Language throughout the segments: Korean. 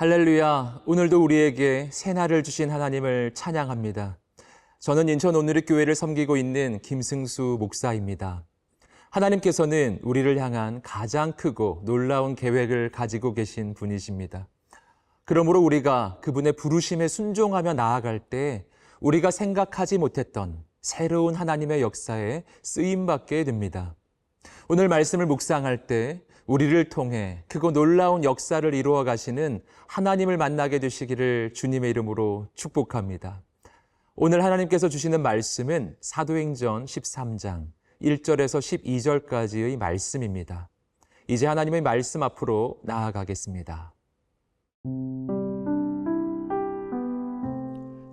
할렐루야, 오늘도 우리에게 새날을 주신 하나님을 찬양합니다. 저는 인천 온누리교회를 섬기고 있는 김승수 목사입니다. 하나님께서는 우리를 향한 가장 크고 놀라운 계획을 가지고 계신 분이십니다. 그러므로 우리가 그분의 부르심에 순종하며 나아갈 때 우리가 생각하지 못했던 새로운 하나님의 역사에 쓰임받게 됩니다. 오늘 말씀을 묵상할 때 우리를 통해 크고 놀라운 역사를 이루어 가시는 하나님을 만나게 되시기를 주님의 이름으로 축복합니다. 오늘 하나님께서 주시는 말씀은 사도행전 13장 1절에서 12절까지의 말씀입니다. 이제 하나님의 말씀 앞으로 나아가겠습니다.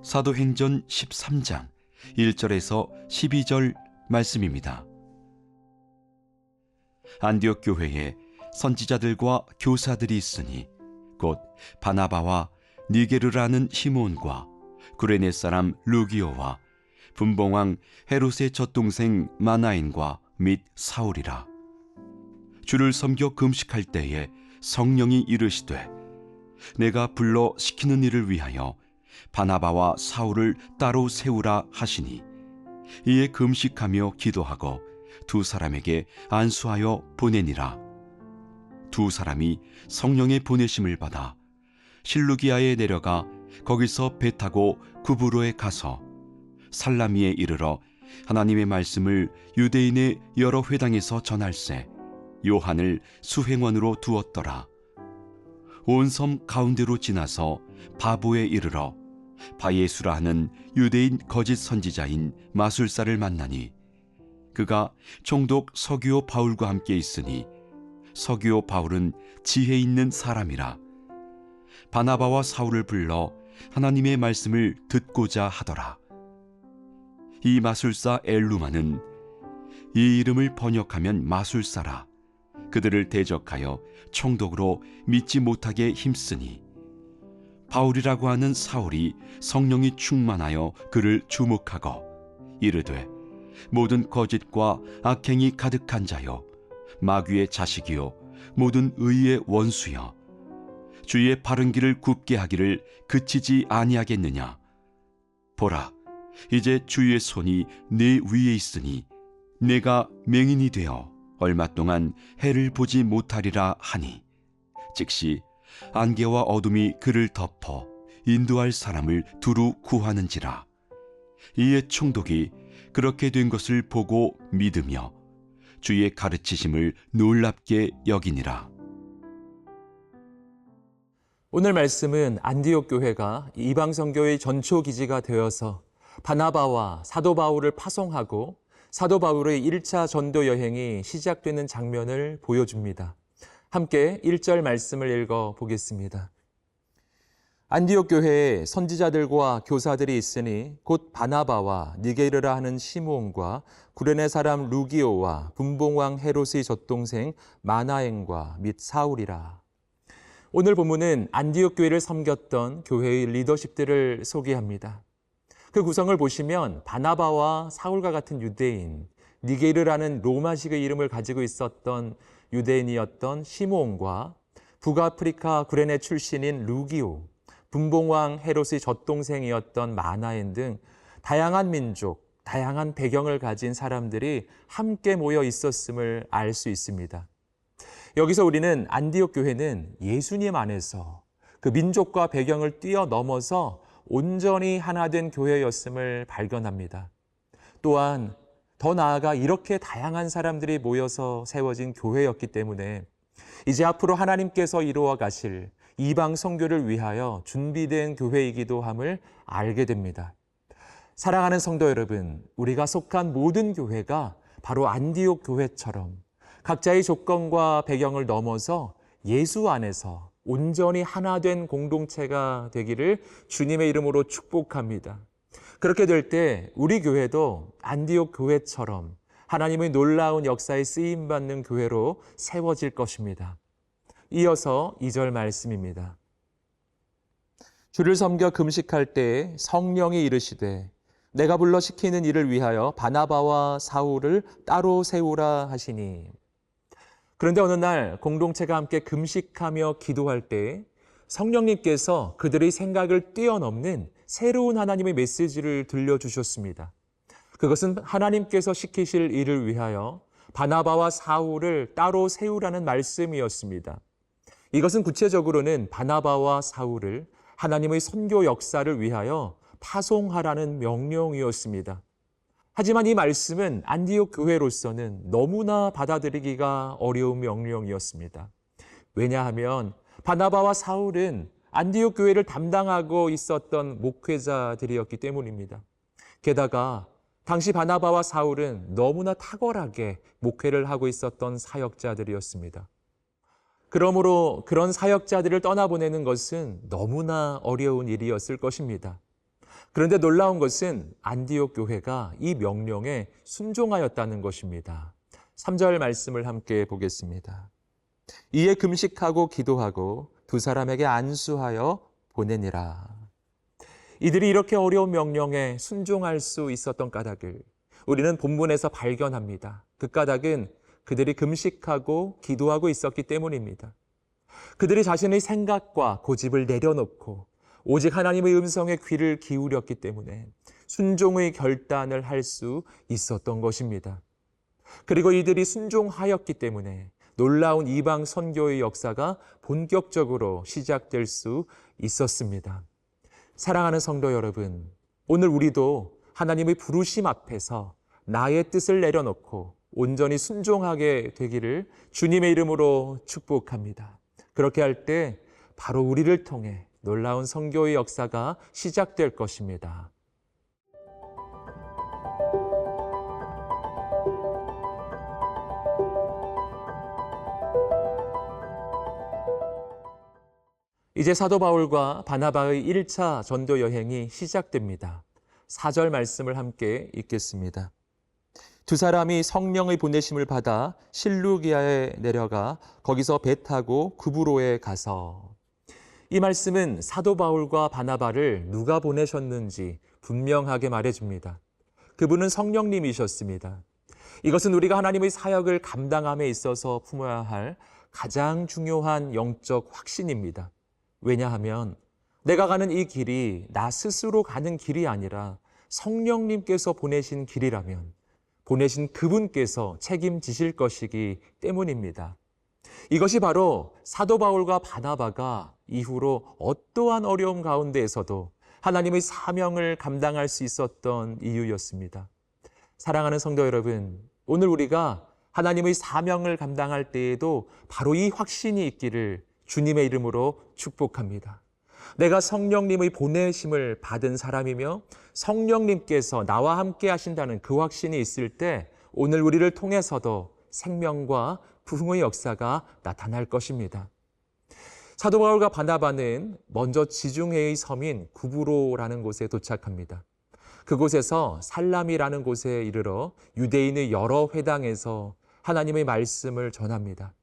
사도행전 13장 1절에서 12절 말씀입니다. 안디옥 교회에 선지자들과 교사들이 있으니 곧 바나바와 니게르라는 시몬과 구레네 사람 루기오와 분봉왕 헤롯의 젖동생 마나엔과 및 사울이라. 주를 섬겨 금식할 때에 성령이 이르시되 내가 불러 시키는 일을 위하여 바나바와 사울을 따로 세우라 하시니 이에 금식하며 기도하고 두 사람에게 안수하여 보내니라. 두 사람이 성령의 보내심을 받아 실루기아에 내려가 거기서 배 타고 구브로에 가서 살라미에 이르러 하나님의 말씀을 유대인의 여러 회당에서 전할세 요한을 수행원으로 두었더라. 온 섬 가운데로 지나서 바보에 이르러 바예수라 하는 유대인 거짓 선지자인 마술사를 만나니 그가 총독 서기오 바울과 함께 있으니 서기오 바울은 지혜 있는 사람이라. 바나바와 사울을 불러 하나님의 말씀을 듣고자 하더라. 이 마술사 엘루마는 이 이름을 번역하면 마술사라. 그들을 대적하여 총독으로 믿지 못하게 힘쓰니 바울이라고 하는 사울이 성령이 충만하여 그를 주목하고 이르되 모든 거짓과 악행이 가득한 자요 마귀의 자식이요 모든 의의 원수여 주의 바른 길을 굽게 하기를 그치지 아니하겠느냐. 보라, 이제 주의 손이 내 위에 있으니 내가 맹인이 되어 얼마 동안 해를 보지 못하리라 하니 즉시 안개와 어둠이 그를 덮어 인도할 사람을 두루 구하는지라. 이에 총독이 그렇게 된 것을 보고 믿으며 주의 가르치심을 놀랍게 여기니라. 오늘 말씀은 안디옥 교회가 이방 선교의 전초 기지가 되어서 바나바와 사도 바울을 파송하고 사도 바울의 1차 전도 여행이 시작되는 장면을 보여줍니다. 함께 1절 말씀을 읽어 보겠습니다. 안디옥 교회에 선지자들과 교사들이 있으니 곧 바나바와 니게르라 하는 시므온과 구레네 사람 루기오와 분봉왕 헤롯의 젖동생 마나엔과 및 사울이라. 오늘 본문은 안디옥 교회를 섬겼던 교회의 리더십들을 소개합니다. 그 구성을 보시면 바나바와 사울과 같은 유대인, 니게르라는 로마식의 이름을 가지고 있었던 유대인이었던 시므온과 북아프리카 구레네 출신인 루기오, 분봉왕 헤롯의 젖동생이었던 마나엔 등 다양한 민족, 다양한 배경을 가진 사람들이 함께 모여 있었음을 알 수 있습니다. 여기서 우리는 안디옥 교회는 예수님 안에서 그 민족과 배경을 뛰어넘어서 온전히 하나 된 교회였음을 발견합니다. 또한 더 나아가 이렇게 다양한 사람들이 모여서 세워진 교회였기 때문에 이제 앞으로 하나님께서 이루어 가실 이방 선교를 위하여 준비된 교회이기도 함을 알게 됩니다. 사랑하는 성도 여러분, 우리가 속한 모든 교회가 바로 안디옥 교회처럼 각자의 조건과 배경을 넘어서 예수 안에서 온전히 하나 된 공동체가 되기를 주님의 이름으로 축복합니다. 그렇게 될 때 우리 교회도 안디옥 교회처럼 하나님의 놀라운 역사에 쓰임받는 교회로 세워질 것입니다. 이어서 2절 말씀입니다. 주를 섬겨 금식할 때에 성령이 이르시되 내가 불러 시키는 일을 위하여 바나바와 사울을 따로 세우라 하시니. 그런데 어느 날 공동체가 함께 금식하며 기도할 때 성령님께서 그들의 생각을 뛰어넘는 새로운 하나님의 메시지를 들려주셨습니다. 그것은 하나님께서 시키실 일을 위하여 바나바와 사울을 따로 세우라는 말씀이었습니다. 이것은 구체적으로는 바나바와 사울을 하나님의 선교 역사를 위하여 파송하라는 명령이었습니다. 하지만 이 말씀은 안디옥 교회로서는 너무나 받아들이기가 어려운 명령이었습니다. 왜냐하면 바나바와 사울은 안디옥 교회를 담당하고 있었던 목회자들이었기 때문입니다. 게다가 당시 바나바와 사울은 너무나 탁월하게 목회를 하고 있었던 사역자들이었습니다. 그러므로 그런 사역자들을 떠나보내는 것은 너무나 어려운 일이었을 것입니다. 그런데 놀라운 것은 안디옥 교회가 이 명령에 순종하였다는 것입니다. 3절 말씀을 함께 보겠습니다. 이에 금식하고 기도하고 두 사람에게 안수하여 보내니라. 이들이 이렇게 어려운 명령에 순종할 수 있었던 까닭을 우리는 본문에서 발견합니다. 그 까닭은 그들이 금식하고 기도하고 있었기 때문입니다. 그들이 자신의 생각과 고집을 내려놓고 오직 하나님의 음성에 귀를 기울였기 때문에 순종의 결단을 할 수 있었던 것입니다. 그리고 이들이 순종하였기 때문에 놀라운 이방 선교의 역사가 본격적으로 시작될 수 있었습니다. 사랑하는 성도 여러분, 오늘 우리도 하나님의 부르심 앞에서 나의 뜻을 내려놓고 온전히 순종하게 되기를 주님의 이름으로 축복합니다. 그렇게 할 때 바로 우리를 통해 놀라운 선교의 역사가 시작될 것입니다. 이제 사도 바울과 바나바의 1차 전도 여행이 시작됩니다. 4절 말씀을 함께 읽겠습니다. 두 사람이 성령의 보내심을 받아 실루기아에 내려가 거기서 배 타고 구브로에 가서. 이 말씀은 사도 바울과 바나바를 누가 보내셨는지 분명하게 말해줍니다. 그분은 성령님이셨습니다. 이것은 우리가 하나님의 사역을 감당함에 있어서 품어야 할 가장 중요한 영적 확신입니다. 왜냐하면 내가 가는 이 길이 나 스스로 가는 길이 아니라 성령님께서 보내신 길이라면 보내신 그분께서 책임지실 것이기 때문입니다. 이것이 바로 사도 바울과 바나바가 이후로 어떠한 어려움 가운데에서도 하나님의 사명을 감당할 수 있었던 이유였습니다. 사랑하는 성도 여러분, 오늘 우리가 하나님의 사명을 감당할 때에도 바로 이 확신이 있기를 주님의 이름으로 축복합니다. 내가 성령님의 보내심을 받은 사람이며 성령님께서 나와 함께 하신다는 그 확신이 있을 때 오늘 우리를 통해서도 생명과 부흥의 역사가 나타날 것입니다. 사도 바울과 바나바는 먼저 지중해의 섬인 구브로라는 곳에 도착합니다. 그곳에서 살람이라는 곳에 이르러 유대인의 여러 회당에서 하나님의 말씀을 전합니다.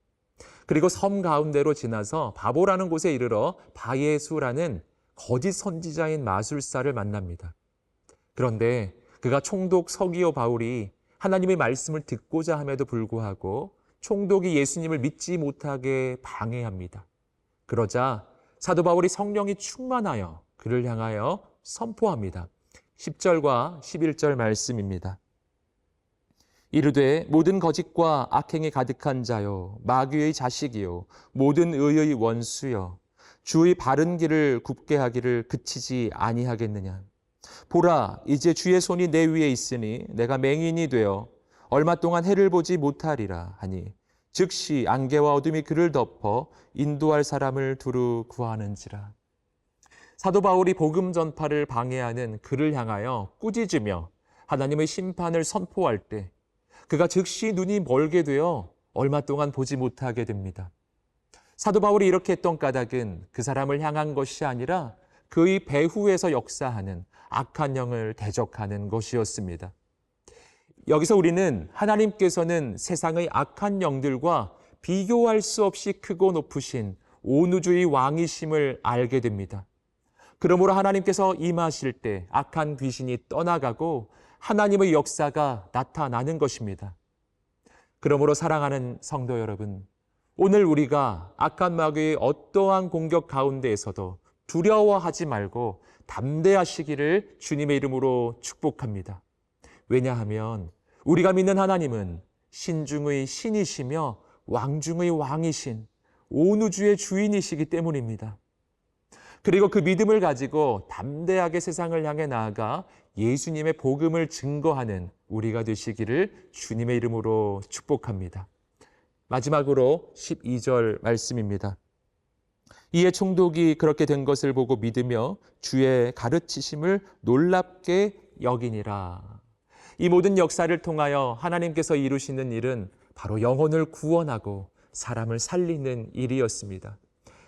그리고 섬 가운데로 지나서 바보라는 곳에 이르러 바예수라는 거짓 선지자인 마술사를 만납니다. 그런데 그가 총독 서기오 바울이 하나님의 말씀을 듣고자 함에도 불구하고 총독이 예수님을 믿지 못하게 방해합니다. 그러자 사도 바울이 성령이 충만하여 그를 향하여 선포합니다. 10절과 11절 말씀입니다. 이르되 모든 거짓과 악행이 가득한 자요 마귀의 자식이요 모든 의의 원수여 주의 바른 길을 굽게 하기를 그치지 아니하겠느냐. 보라 이제 주의 손이 내 위에 있으니 내가 맹인이 되어 얼마 동안 해를 보지 못하리라 하니 즉시 안개와 어둠이 그를 덮어 인도할 사람을 두루 구하는지라. 사도 바울이 복음 전파를 방해하는 그를 향하여 꾸짖으며 하나님의 심판을 선포할 때 그가 즉시 눈이 멀게 되어 얼마 동안 보지 못하게 됩니다. 사도 바울이 이렇게 했던 까닭은 그 사람을 향한 것이 아니라 그의 배후에서 역사하는 악한 영을 대적하는 것이었습니다. 여기서 우리는 하나님께서는 세상의 악한 영들과 비교할 수 없이 크고 높으신 온 우주의 왕이심을 알게 됩니다. 그러므로 하나님께서 임하실 때 악한 귀신이 떠나가고 하나님의 역사가 나타나는 것입니다. 그러므로 사랑하는 성도 여러분, 오늘 우리가 악한 마귀의 어떠한 공격 가운데에서도 두려워하지 말고 담대하시기를 주님의 이름으로 축복합니다. 왜냐하면 우리가 믿는 하나님은 신중의 신이시며 왕중의 왕이신 온 우주의 주인이시기 때문입니다. 그리고 그 믿음을 가지고 담대하게 세상을 향해 나아가 예수님의 복음을 증거하는 우리가 되시기를 주님의 이름으로 축복합니다. 마지막으로 12절 말씀입니다. 이에 총독이 그렇게 된 것을 보고 믿으며 주의 가르치심을 놀랍게 여기니라. 이 모든 역사를 통하여 하나님께서 이루시는 일은 바로 영혼을 구원하고 사람을 살리는 일이었습니다.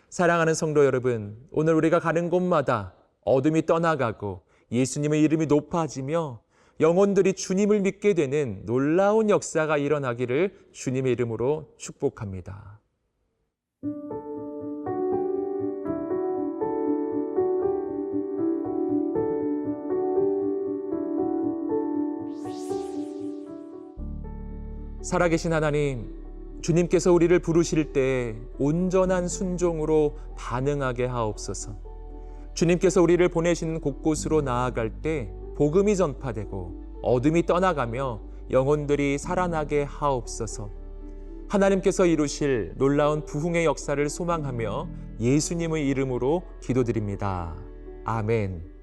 사랑하는 성도 여러분, 오늘 우리가 가는 곳마다 어둠이 떠나가고 예수님의 이름이 높아지며 영혼들이 주님을 믿게 되는 놀라운 역사가 일어나기를 주님의 이름으로 축복합니다. 살아계신 하나님, 주님께서 우리를 부르실 때 온전한 순종으로 반응하게 하옵소서. 주님께서 우리를 보내신 곳곳으로 나아갈 때 복음이 전파되고 어둠이 떠나가며 영혼들이 살아나게 하옵소서. 하나님께서 이루실 놀라운 부흥의 역사를 소망하며 예수님의 이름으로 기도드립니다. 아멘.